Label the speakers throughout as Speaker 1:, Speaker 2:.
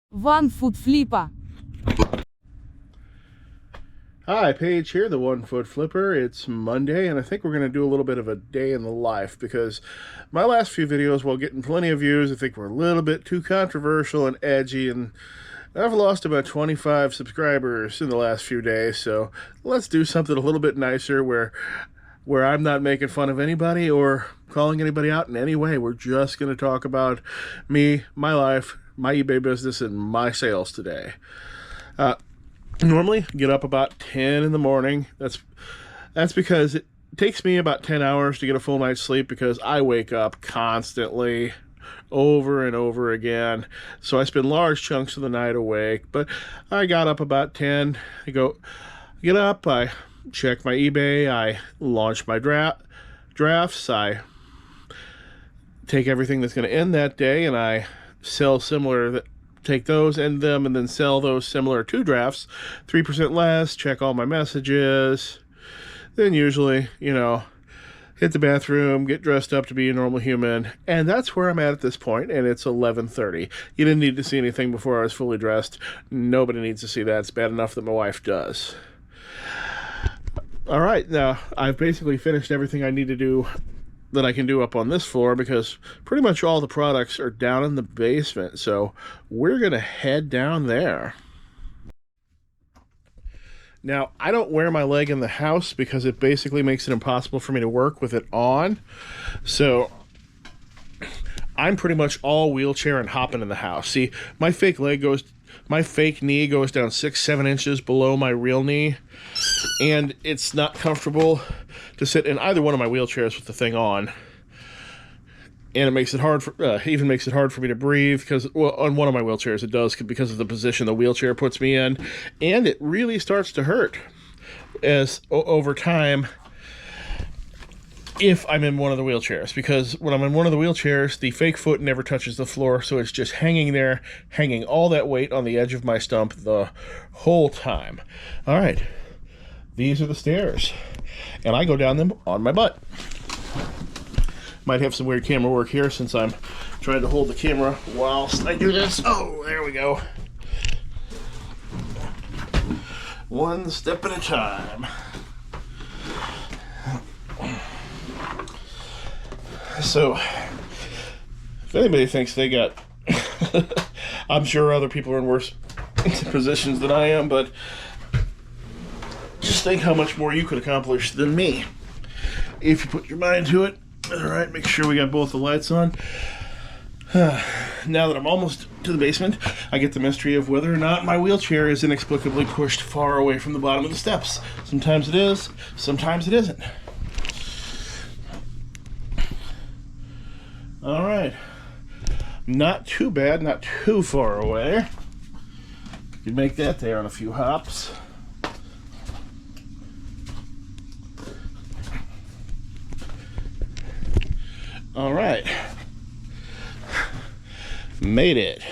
Speaker 1: One-foot-flipper.
Speaker 2: Hi, Paige here, the 1 Foot Flipper. It's Monday, and I think we're going to do a little bit of a day in the life because my last few videos, while getting plenty of views, I think were a little bit too controversial and edgy, and I've lost about 25 subscribers in the last few days, so let's do something a little bit nicer where I'm not making fun of anybody or calling anybody out in any way. We're just going to talk about me, my life, my eBay business, and my sales today. Normally get up about 10 in the morning. That's because it takes me about 10 hours to get a full night's sleep because I wake up constantly over and over again. So I spend large chunks of the night awake. But I got up about 10. Get up, I check my eBay, I launch my drafts, I take everything that's going to end that day and I sell similar take those, end them, and then sell those similar to drafts, 3% less, check all my messages, then usually, hit the bathroom, get dressed up to be a normal human, and that's where I'm at this point, and it's 11:30. You didn't need to see anything before I was fully dressed. Nobody needs to see that. It's bad enough that my wife does. All right, now, I've basically finished everything I need to do that I can do up on this floor because pretty much all the products are down in the basement, so we're gonna head down there. Now, I don't wear my leg in the house because it basically makes it impossible for me to work with it on, so I'm pretty much all wheelchair and hopping in the house. See, my fake knee goes down 6-7 inches below my real knee, and it's not comfortable to sit in either one of my wheelchairs with the thing on, and it makes it hard even makes it hard for me to breathe because, well, on one of my wheelchairs it does because of the position the wheelchair puts me in, and it really starts to hurt as over time if I'm in one of the wheelchairs, because when I'm in one of the wheelchairs, the fake foot never touches the floor, so it's just hanging there, hanging all that weight on the edge of my stump the whole time. All right, these are the stairs, and I go down them on my butt. Might have some weird camera work here since I'm trying to hold the camera whilst I do this. Oh, there we go. One step at a time. So, if anybody thinks they got, I'm sure other people are in worse positions than I am, but just think how much more you could accomplish than me if you put your mind to it. All right, make sure we got both the lights on. Now that I'm almost to the basement, I get the mystery of whether or not my wheelchair is inexplicably pushed far away from the bottom of the steps. Sometimes it is, sometimes it isn't. All right, not too bad, not too far away. You can make that there on a few hops. All right, made it.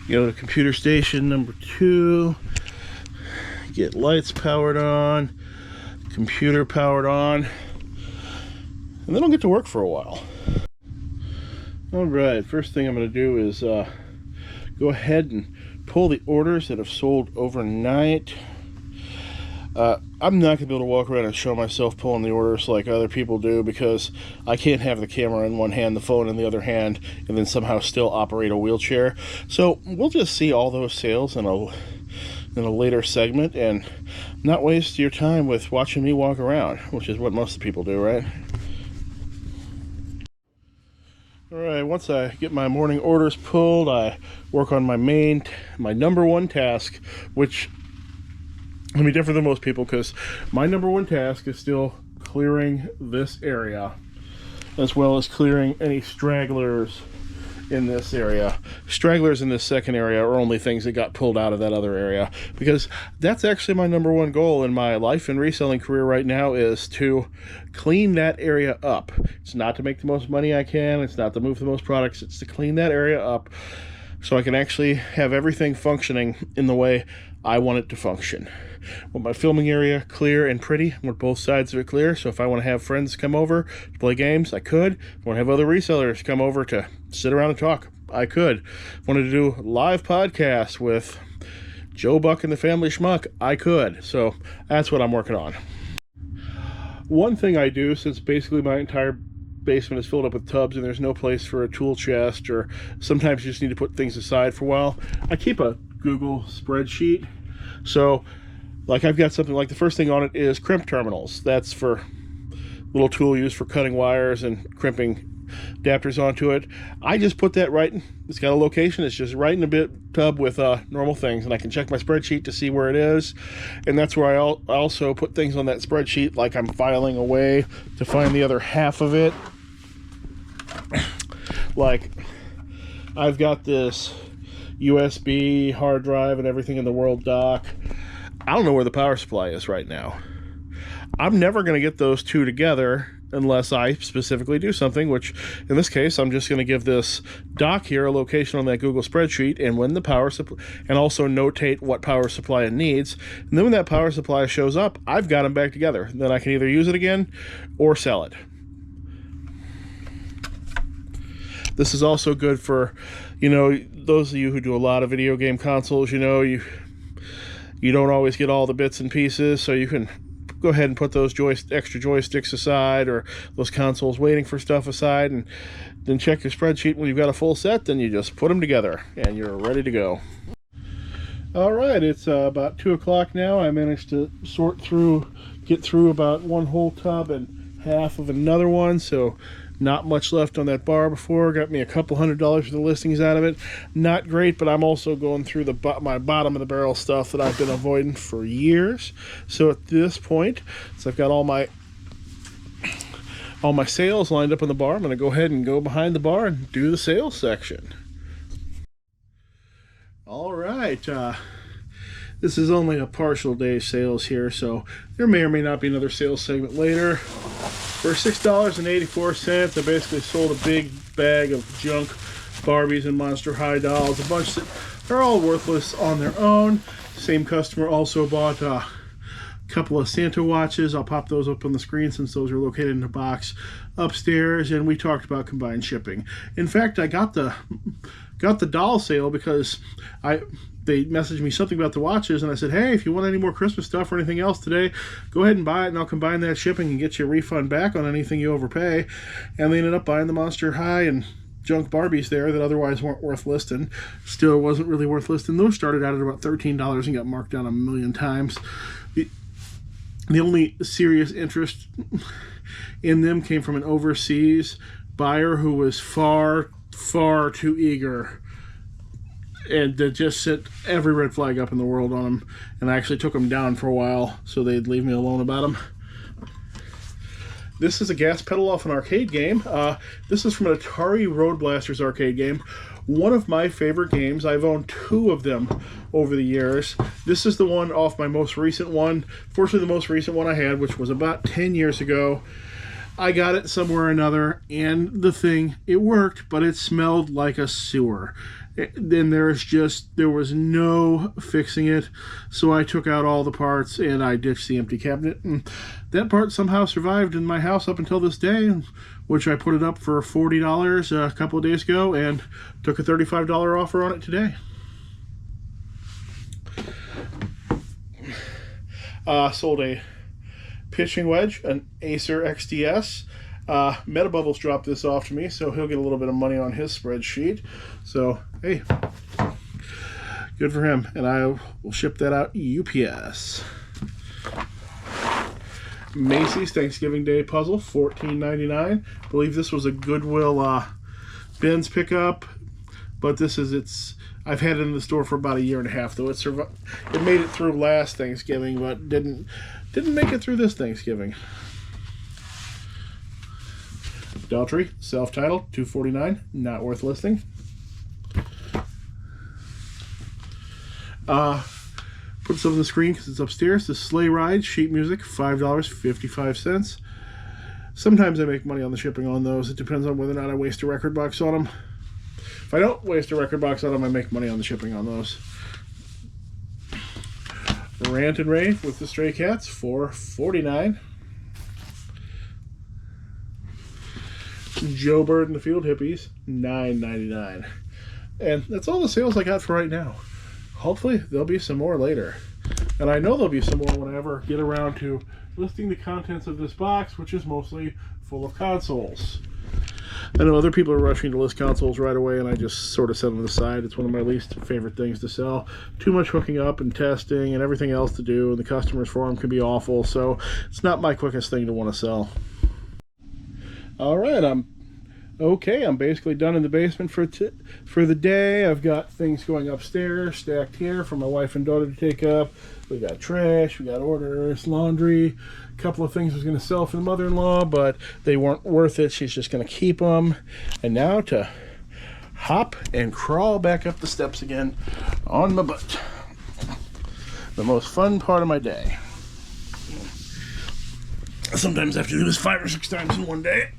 Speaker 2: Go to computer station number 2, get lights powered on, computer powered on, and then I'll get to work for a while. All right, first thing I'm going to do is go ahead and pull the orders that have sold overnight. I'm not going to be able to walk around and show myself pulling the orders like other people do because I can't have the camera in one hand, the phone in the other hand, and then somehow still operate a wheelchair. So we'll just see all those sales in a later segment and not waste your time with watching me walk around, which is what most people do, right? All right, once I get my morning orders pulled, I work on my number one task, which can be different than most people because my number one task is still clearing this area, as well as clearing any stragglers in this area. Stragglers in this second area are only things that got pulled out of that other area, because that's actually my number one goal in my life and reselling career right now, is to clean that area up. It's not to make the most money I can, it's not to move the most products, it's to clean that area up so I can actually have everything functioning in the way I want it to function. I want my filming area clear and pretty. I want both sides of it clear, so if I want to have friends come over to play games, I could. If I want to have other resellers come over to sit around and talk, I could. If I wanted to do live podcasts with Joe Buck and the Family Schmuck, I could. So that's what I'm working on. One thing I do, since basically my entire basement is filled up with tubs and there's no place for a tool chest, or sometimes you just need to put things aside for a while, I keep a Google spreadsheet. So like I've got something like the first thing on it is crimp terminals. That's for little tool used for cutting wires and crimping adapters onto it. I just put that right in, it's got a location, it's just right in a bit tub with normal things, and I can check my spreadsheet to see where it is. And that's where I also put things on that spreadsheet, like I'm filing away to find the other half of it. Like I've got this USB hard drive and everything in the world dock. I don't know where the power supply is right now. I'm never going to get those two together unless I specifically do something, which in this case, I'm just going to give this dock here a location on that Google spreadsheet, and when the power supply, and also notate what power supply it needs. And then when that power supply shows up, I've got them back together. Then I can either use it again or sell it. This is also good for, you know, those of you who do a lot of video game consoles, you know, you don't always get all the bits and pieces, so you can go ahead and put those extra joysticks aside, or those consoles waiting for stuff aside, and then check your spreadsheet. When you've got a full set, then you just put them together and you're ready to go. All right, it's about 2 o'clock now. I managed to get through about one whole tub and half of another one, so not much left on that bar before. Got me a couple $100 for the listings out of it. Not great, but I'm also going through my bottom of the barrel stuff that I've been avoiding for years. So at this point, so I've got all my sales lined up on the bar, I'm going to go ahead and go behind the bar and do the sales section. All right. This is only a partial day sales here, so there may or may not be another sales segment later. For $6.84, I basically sold a big bag of junk Barbies and Monster High dolls, a bunch that are all worthless on their own. Same customer also bought a couple of Santa watches. I'll pop those up on the screen since those are located in a box upstairs, and we talked about combined shipping. In fact, I got the doll sale because they messaged me something about the watches, and I said, hey, if you want any more Christmas stuff or anything else today, go ahead and buy it, and I'll combine that shipping and get you a refund back on anything you overpay. And they ended up buying the Monster High and junk Barbies there that otherwise weren't worth listing. Still wasn't really worth listing. Those started out at about $13 and got marked down a million times. The only serious interest in them came from an overseas buyer who was far, far too eager and to just set every red flag up in the world on them. And I actually took them down for a while so they'd leave me alone about them. This is a gas pedal off an arcade game. This is from an Atari Road Blasters arcade game. One of my favorite games. I've owned 2 of them over the years. This is the one off my most recent one. Fortunately, the most recent one I had, which was about 10 years ago. I got it somewhere or another, and the thing, it worked, but it smelled like a sewer. Then there was no fixing it, so I took out all the parts and I ditched the empty cabinet, and that part somehow survived in my house up until this day, which I put it up for $40 a couple of days ago and took a $35 offer on it today. Sold a pitching wedge, an Acer XDS. Metabubbles dropped this off to me, so he'll get a little bit of money on his spreadsheet. So, hey, good for him. And I will ship that out UPS. Macy's Thanksgiving Day puzzle, $14.99. I believe this was a Goodwill Ben's pickup, but I've had it in the store for about a year and a half, though. It made it through last Thanksgiving, but didn't make it through this Thanksgiving. Daltrey, self-titled, $2.49, not worth listing. Put this up on the screen because it's upstairs. The Sleigh Ride sheet music, $5.55. Sometimes I make money on the shipping on those. It depends on whether or not I waste a record box on them. If I don't waste a record box on them, I make money on the shipping on those. Rant and Rave with the Stray Cats, $4.49. Joe Bird and the Field Hippies, $9.99. And that's all the sales I got for right now. Hopefully there'll be some more later. And I know there'll be some more when I ever get around to listing the contents of this box, which is mostly full of consoles. I know other people are rushing to list consoles right away, and I just sort of set them aside. It's one of my least favorite things to sell. Too much hooking up and testing and everything else to do, and the customers for them can be awful, so it's not my quickest thing to want to sell. All right, I'm basically done in the basement for the day. I've got things going upstairs, stacked here for my wife and daughter to take up. We got trash, we got orders, laundry, a couple of things I was going to sell for the mother-in-law, but they weren't worth it. She's just going to keep them. And now to hop and crawl back up the steps again on my butt. The most fun part of my day. Sometimes I have to do this 5 or 6 times in one day.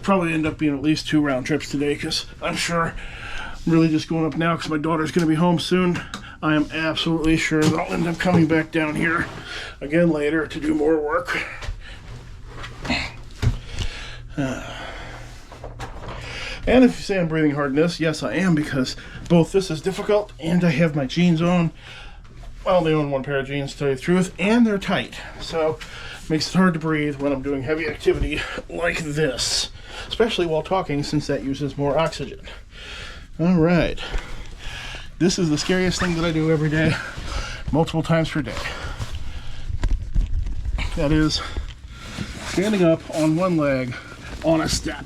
Speaker 2: Probably end up being at least 2 round trips today, because I'm sure I'm really just going up now because my daughter's going to be home soon. I am absolutely sure that I'll end up coming back down here again later to do more work. And if you say I'm breathing hard in this, yes I am, because both this is difficult and I have my jeans on. Well, they own one pair of jeans, to tell you the truth, and they're tight. So it makes it hard to breathe when I'm doing heavy activity like this, especially while talking, since that uses more oxygen. All right. This is the scariest thing that I do every day, multiple times per day. That is standing up on one leg on a step.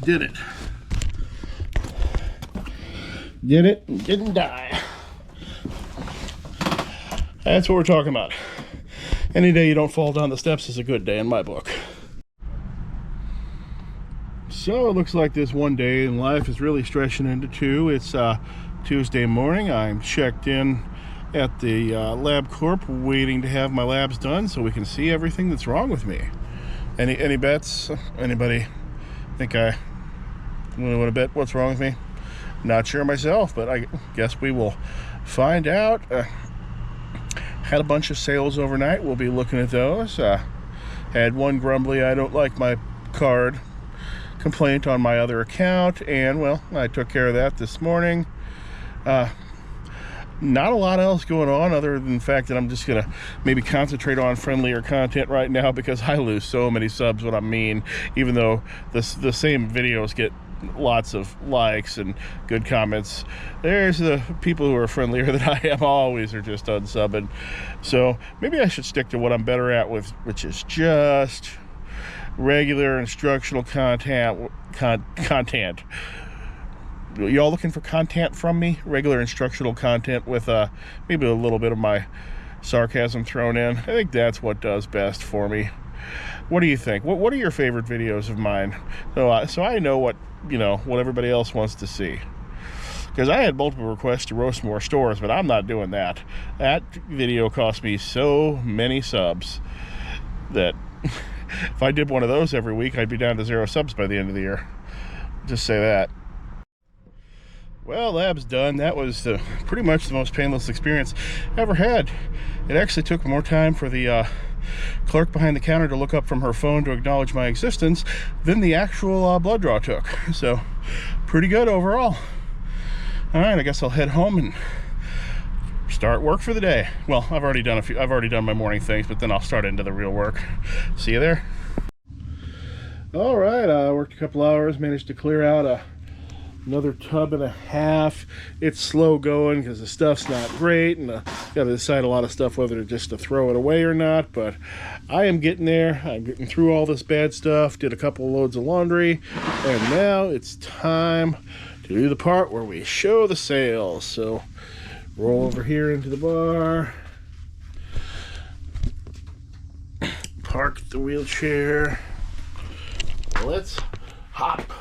Speaker 2: Did it. Did it and didn't die. That's what we're talking about. Any day you don't fall down the steps is a good day in my book. So it looks like this one day in life is really stretching into 2. It's Tuesday morning. I'm checked in at the LabCorp waiting to have my labs done so we can see everything that's wrong with me. Any bets? Anybody think I really want to bet what's wrong with me? Not sure myself, but I guess we will find out. Had a bunch of sales overnight. We'll be looking at those. Had one grumbly, I don't like my card complaint on my other account, and well, I took care of that this morning. Not a lot else going on other than the fact that I'm just gonna maybe concentrate on friendlier content right now, because I lose so many subs when I'm mean, even though the same videos get lots of likes and good comments. There's the people who are friendlier than I am always are just unsubbing. So maybe I should stick to what I'm better at, which is just regular instructional content. Y'all looking for content from me? Regular instructional content with maybe a little bit of my sarcasm thrown in. I think that's what does best for me. What do you think? What are your favorite videos of mine? So I know what everybody else wants to see. Because I had multiple requests to roast more stores, but I'm not doing that. That video cost me so many subs that if I did one of those every week, I'd be down to 0 subs by the end of the year. Just say that. Well, lab's done. That was pretty much the most painless experience I ever had. It actually took more time for the clerk behind the counter to look up from her phone to acknowledge my existence than the actual blood draw took. So, pretty good overall. All right, I guess I'll head home and start work for the day. Well, I've already done my morning things, but then I'll start into the real work. See you there. All right, I worked a couple hours, managed to clear out another tub and a half. It's slow going because the stuff's not great, and got to decide a lot of stuff whether to throw it away or not, but I am getting there. I'm getting through all this bad stuff, did a couple of loads of laundry, and now it's time to do the part where we show the sales. So roll over here into the bar, park the wheelchair, let's hop.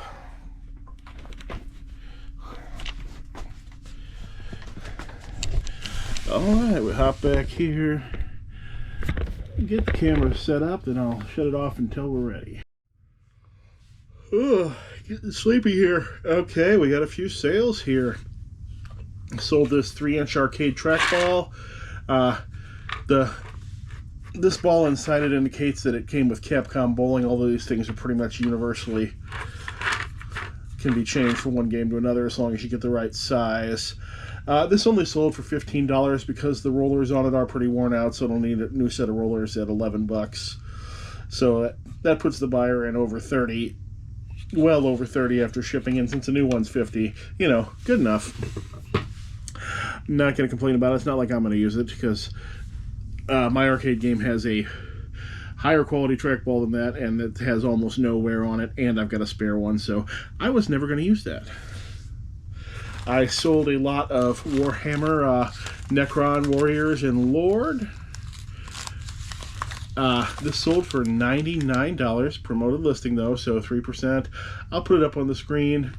Speaker 2: Alright, we hop back here, get the camera set up, then I'll shut it off until we're ready. Ugh, getting sleepy here. Okay, we got a few sales here. Sold this 3-inch arcade trackball. This ball inside it indicates that it came with Capcom Bowling, although these things are pretty much universally can be changed from one game to another as long as you get the right size. This only sold for $15 because the rollers on it are pretty worn out, so it'll need a new set of rollers at $11. So that puts the buyer in over 30, well over 30 after shipping, and since the new one's 50, you know, good enough. I'm not going to complain about it. It's not like I'm going to use it because my arcade game has a higher quality trackball than that, and it has almost no wear on it, and I've got a spare one, so I was never going to use that. I sold a lot of Warhammer Necron Warriors and Lord. This sold for $99, promoted listing though, so 3%. I'll put it up on the screen.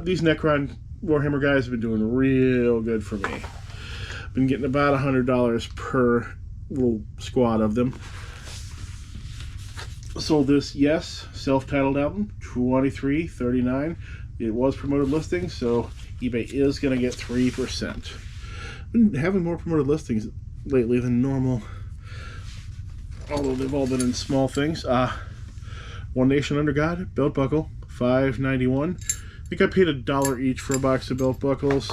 Speaker 2: These Necron Warhammer guys have been doing real good for me. Been getting about $100 per little squad of them. Sold this Yes self-titled album, $23.39. It was promoted listing, so eBay is going to get 3%. Been having more promoted listings lately than normal, although they've all been in small things. One Nation Under God belt buckle, $5.91. I think I paid $1 each for a box of belt buckles.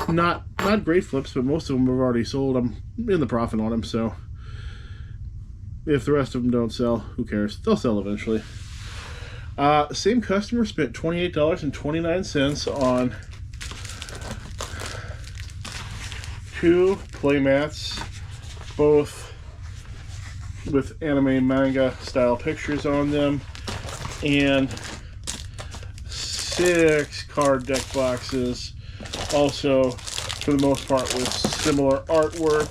Speaker 2: Not great flips, but most of them have already sold. I'm in the profit on them, so if the rest of them don't sell, who cares? They'll sell eventually. Same customer spent $28.29 on 2 playmats, both with anime manga style pictures on them, and 6 card deck boxes, also for the most part with similar artwork.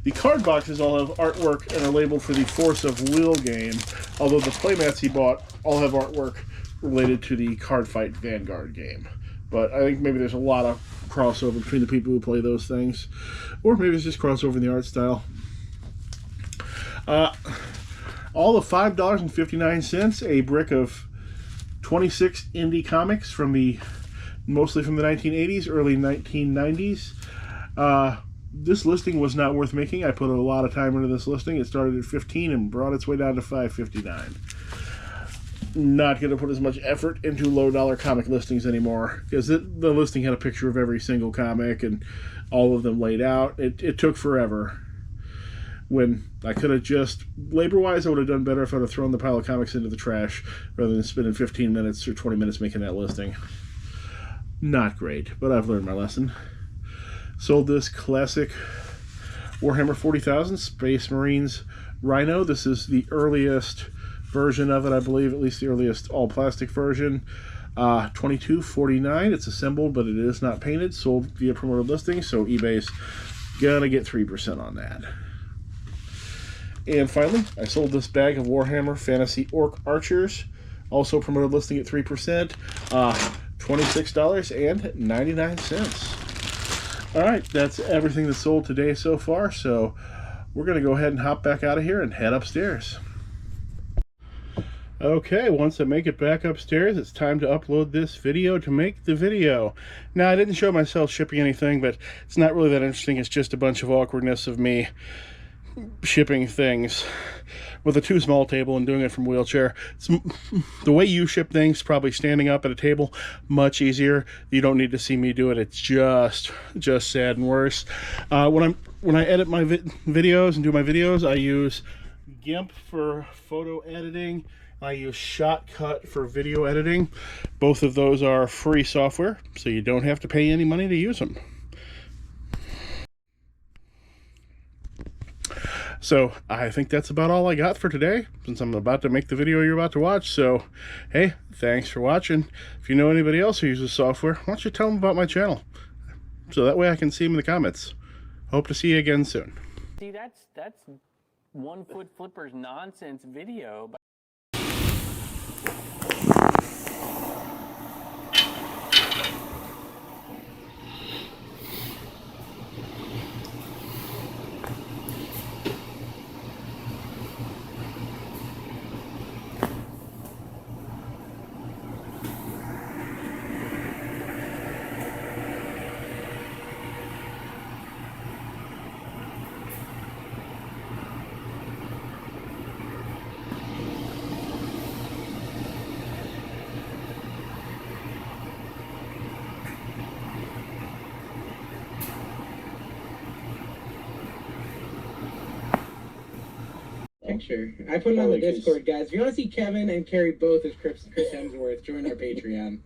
Speaker 2: The card boxes all have artwork and are labeled for the Force of Will game, although the playmats he bought all have artwork related to the Card Fight Vanguard game. But I think maybe there's a lot of crossover between the people who play those things, or maybe it's just crossover in the art style. All of $5.59, a brick of 26 indie comics from mostly from the 1980s, early 1990s. This listing was not worth making. I put a lot of time into this listing. It started at $15 and brought its way down to $5.59. Not going to put as much effort into low-dollar comic listings anymore, because the listing had a picture of every single comic and all of them laid out. It took forever. When I could have just, labor-wise, I would have done better if I would have thrown the pile of comics into the trash rather than spending 15 minutes or 20 minutes making that listing. Not great, but I've learned my lesson. Sold this classic Warhammer 40,000 Space Marines Rhino. This is the earliest version of it, I believe, at least the earliest all-plastic version. $22.49. It's assembled, but it is not painted. Sold via promoted listing, so eBay's gonna get 3% on that. And finally, I sold this bag of Warhammer Fantasy Orc Archers, also promoted listing at 3%, $26.99. All right, that's everything that's sold today so far, so we're going to go ahead and hop back out of here and head upstairs. Okay, once I make it back upstairs, it's time to upload this video to make the video. Now, I didn't show myself shipping anything, but it's not really that interesting. It's just a bunch of awkwardness of me shipping things with a too small table and doing it from a wheelchair. The way you ship things, probably standing up at a table, much easier. You don't need to see me do it. It's just sad and worse. When I edit my videos and do my videos, I use GIMP for photo editing. I use Shotcut for video editing. Both of those are free software, so you don't have to pay any money to use them. So I think that's about all I got for today, since I'm about to make the video you're about to watch. So, hey, thanks for watching. If you know anybody else who uses software, why don't you tell them about my channel? So that way I can see them in the comments. Hope to see you again soon.
Speaker 1: See, that's One Foot Flipper's nonsense video.
Speaker 3: picture. I put it on the Discord, guys. If you want to see Kevin and Carrie both as Chris Hemsworth, join our Patreon.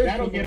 Speaker 3: That'll get